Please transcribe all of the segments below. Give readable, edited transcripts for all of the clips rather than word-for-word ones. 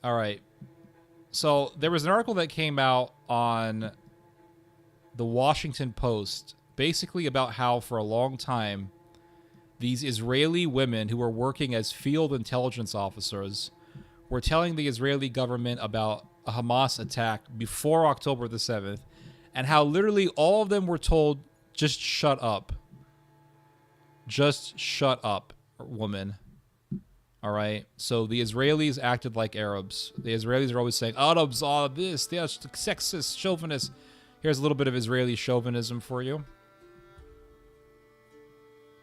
All right. So there was an article that came out on the Washington Post basically about how for a long time these Israeli women who were working as field intelligence officers were telling the Israeli government about a Hamas attack before October the 7th, and how literally all of them were told, just shut up. Just shut up, woman. All right? So the Israelis acted like Arabs. The Israelis are always saying, Arabs are this, they're sexist, chauvinist. Here's a little bit of Israeli chauvinism for you.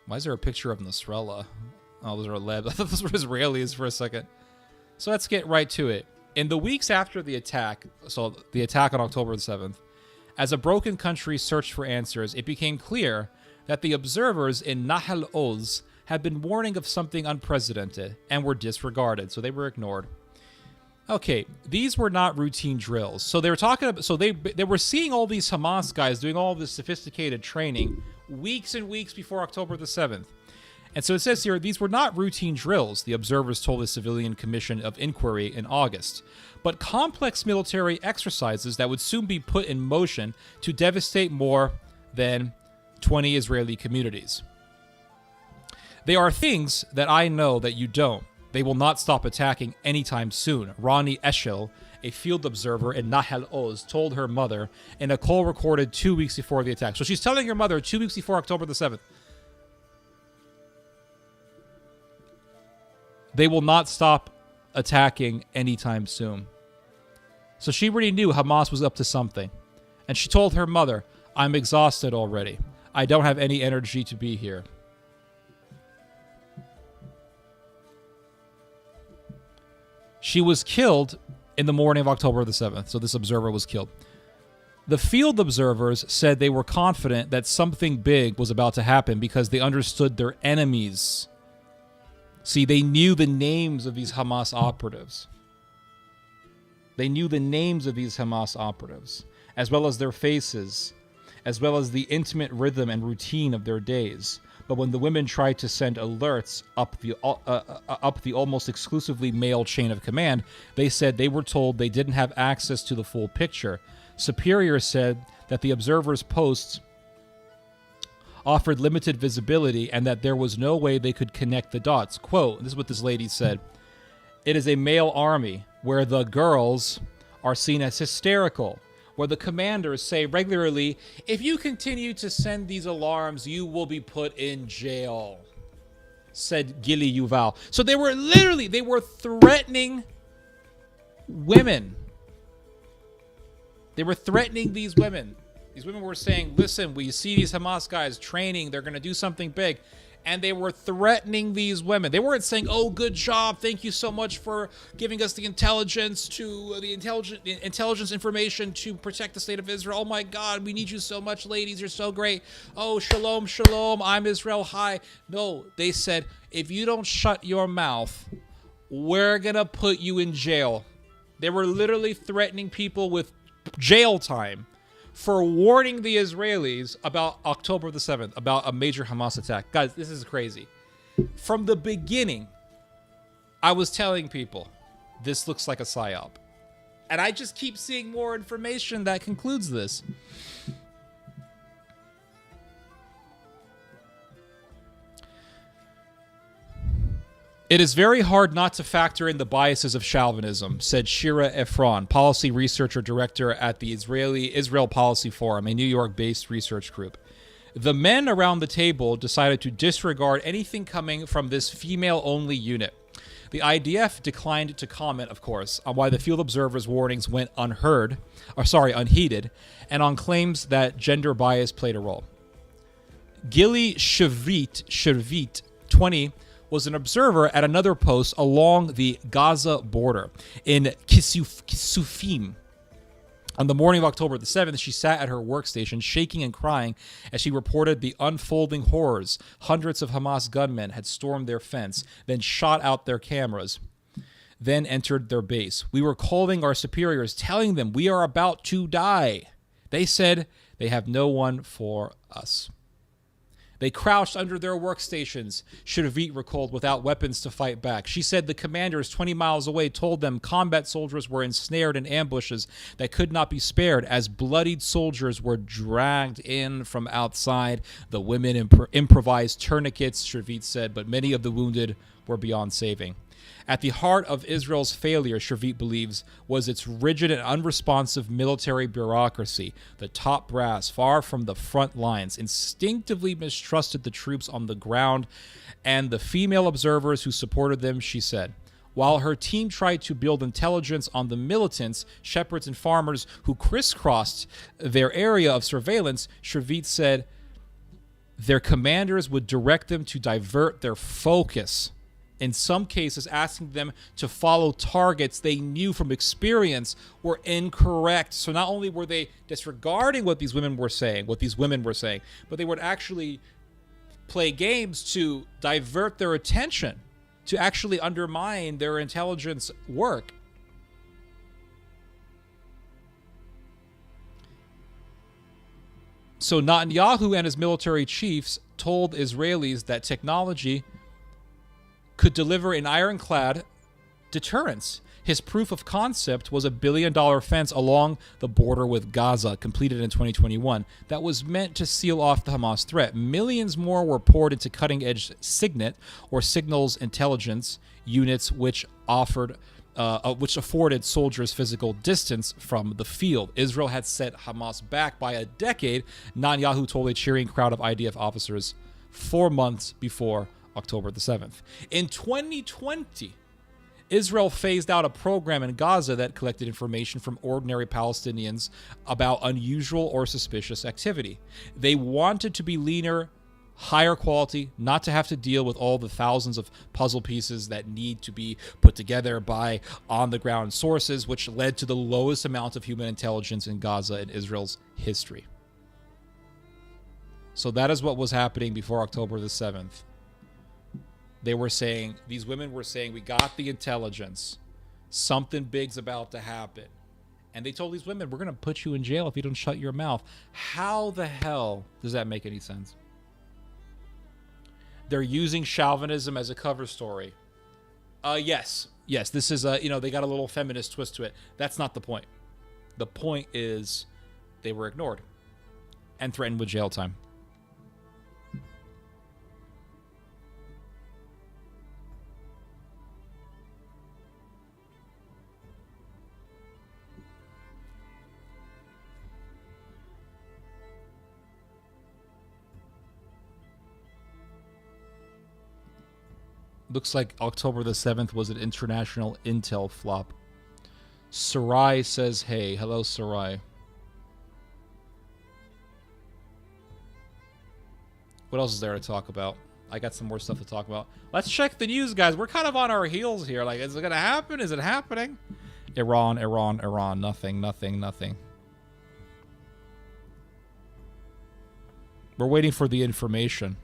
Why is there a picture of Nasrallah? Oh, those are Aleb. I thought those were Israelis for a second. So let's get right to it. In the weeks after the attack, so the attack on October the 7th, as a broken country searched for answers, it became clear that the observers in Nahal Oz had been warning of something unprecedented and were disregarded, so they were ignored. Okay, these were not routine drills. So they were talking about, so they were seeing all these Hamas guys doing all this sophisticated training weeks and weeks before October the 7th. And so it says here, these were not routine drills, the observers told the Civilian Commission of Inquiry in August, but complex military exercises that would soon be put in motion to devastate more than 20 Israeli communities. They are things that I know that you don't. They will not stop attacking anytime soon, Ronnie Eshel, a field observer in Nahal Oz, told her mother in a call recorded 2 weeks before the attack. So she's telling her mother 2 weeks before October the 7th. They will not stop attacking anytime soon. So she already knew Hamas was up to something. And she told her mother, I'm exhausted already. I don't have any energy to be here. She was killed in the morning of October the 7th. So this observer was killed. The field observers said they were confident that something big was about to happen because they understood their enemies. See, they knew the names of these Hamas operatives. They knew the names of these Hamas operatives, as well as their faces, as well as the intimate rhythm and routine of their days. But when the women tried to send alerts up the almost exclusively male chain of command, they said they were told they didn't have access to the full picture. Superiors said that the observers' posts offered limited visibility and that there was no way they could connect the dots. Quote, this is what this lady said, "It is a male army where the girls are seen as hysterical, where the commanders say regularly, if you continue to send these alarms, you will be put in jail," said Gili Yuval. So they were threatening women. They were threatening these women. These women were saying, listen, we see these Hamas guys training. They're going to do something big. And they were threatening these women. They weren't saying, oh, good job. Thank you so much for giving us the intelligence intelligence information to protect the state of Israel. Oh, my God, we need you so much, ladies. You're so great. Oh, shalom, shalom. I'm Israel. Hi. No, they said, if you don't shut your mouth, we're going to put you in jail. They were literally threatening people with jail time for warning the Israelis about October the 7th, about a major Hamas attack. Guys, this is crazy. From the beginning, I was telling people, this looks like a psyop. And I just keep seeing more information that concludes this. It is very hard not to factor in the biases of chauvinism, said Shira Efron, policy researcher director at the Israel Policy Forum, a New York-based research group. The men around the table decided to disregard anything coming from this female-only unit. The IDF declined to comment, of course, on why the field observers' warnings went unheeded, and on claims that gender bias played a role. Gili Shervit, 20, was an observer at another post along the Gaza border in Kisufim. On the morning of October the 7th, she sat at her workstation, shaking and crying as she reported the unfolding horrors. Hundreds of Hamas gunmen had stormed their fence, then shot out their cameras, then entered their base. We were calling our superiors, telling them we are about to die. They said they have no one for us. They crouched under their workstations, Shavit recalled, without weapons to fight back. She said the commanders 20 miles away told them combat soldiers were ensnared in ambushes that could not be spared. As bloodied soldiers were dragged in from outside, the women improvised tourniquets, Shavit said, but many of the wounded were beyond saving. At the heart of Israel's failure, Shavit believes, was its rigid and unresponsive military bureaucracy. The top brass, far from the front lines, instinctively mistrusted the troops on the ground and the female observers who supported them, she said. While her team tried to build intelligence on the militants, shepherds, and farmers who crisscrossed their area of surveillance, Shavit said their commanders would direct them to divert their focus, in some cases asking them to follow targets they knew from experience were incorrect. So not only were they disregarding what these women were saying, but they would actually play games to divert their attention, to actually undermine their intelligence work. So Netanyahu and his military chiefs told Israelis that technology could deliver an ironclad deterrence. His proof of concept was a $1 billion fence along the border with Gaza, completed in 2021, that was meant to seal off the Hamas threat. Millions more were poured into cutting-edge SIGINT, or signals intelligence units, which afforded soldiers physical distance from the field. Israel had set Hamas back by a decade, Netanyahu told a cheering crowd of IDF officers 4 months before October the 7th. In 2020, Israel phased out a program in Gaza that collected information from ordinary Palestinians about unusual or suspicious activity. They wanted to be leaner, higher quality, not to have to deal with all the thousands of puzzle pieces that need to be put together by on-the-ground sources, which led to the lowest amount of human intelligence in Gaza in Israel's history. So that is what was happening before October the 7th. They were saying, these women were saying, we got the intelligence. Something big's about to happen. And they told these women, we're going to put you in jail if you don't shut your mouth. How the hell does that make any sense? They're using chauvinism as a cover story. Yes, this is they got a little feminist twist to it. That's not the point. The point is they were ignored and threatened with jail time. Looks like October the 7th was an international intel flop. Sarai says, hey. Hello, Sarai. What else is there to talk about? I got some more stuff to talk about. Let's check the news, guys. We're kind of on our heels here. Like, is it going to happen? Is it happening? Iran. Nothing. We're waiting for the information.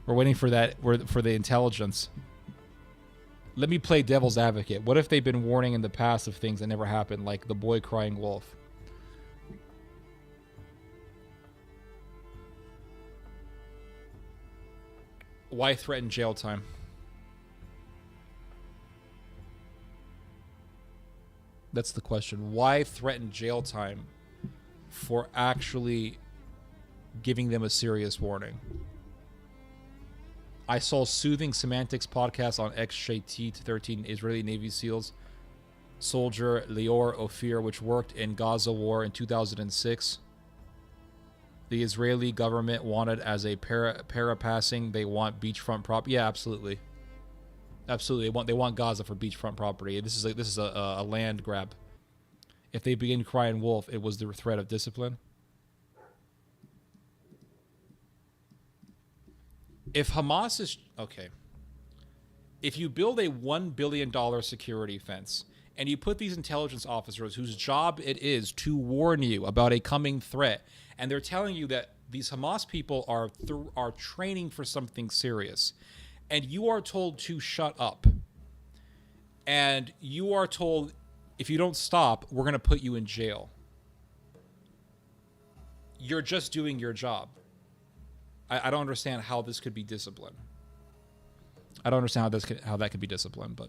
We're waiting for that, for the intelligence. Let me play devil's advocate. What if they've been warning in the past of things that never happened, like the boy crying wolf? Why threaten jail time? That's the question. Why threaten jail time for actually giving them a serious warning? I saw Soothing Semantics podcast on XJT 13 Israeli Navy SEALs soldier Lior Ophir, which worked in Gaza war in 2006. The Israeli government wanted as a para-passing, they want beachfront property. Yeah, absolutely. They want Gaza for beachfront property. This is a land grab. If they begin crying wolf, it was the threat of discipline. If Hamas is... Okay. If you build a $1 billion security fence and you put these intelligence officers whose job it is to warn you about a coming threat, and they're telling you that these Hamas people are training for something serious, and you are told to shut up, and you are told, if you don't stop, we're going to put you in jail. You're just doing your job. I don't understand how this could be discipline. I don't understand how that could be discipline. But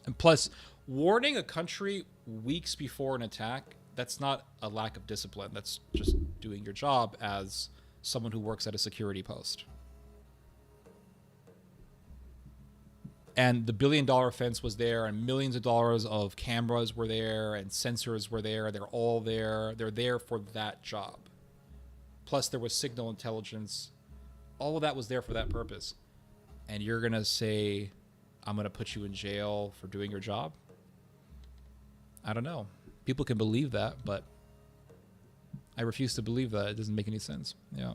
and plus, warning a country weeks before an attack, that's not a lack of discipline. That's just doing your job as someone who works at a security post. And the $1 billion fence was there, and millions of dollars of cameras were there, and sensors were there. They're all there. They're there for that job. Plus, there was signal intelligence. All of that was there for that purpose. And you're going to say, I'm going to put you in jail for doing your job? I don't know. People can believe that, but I refuse to believe that. It doesn't make any sense. Yeah.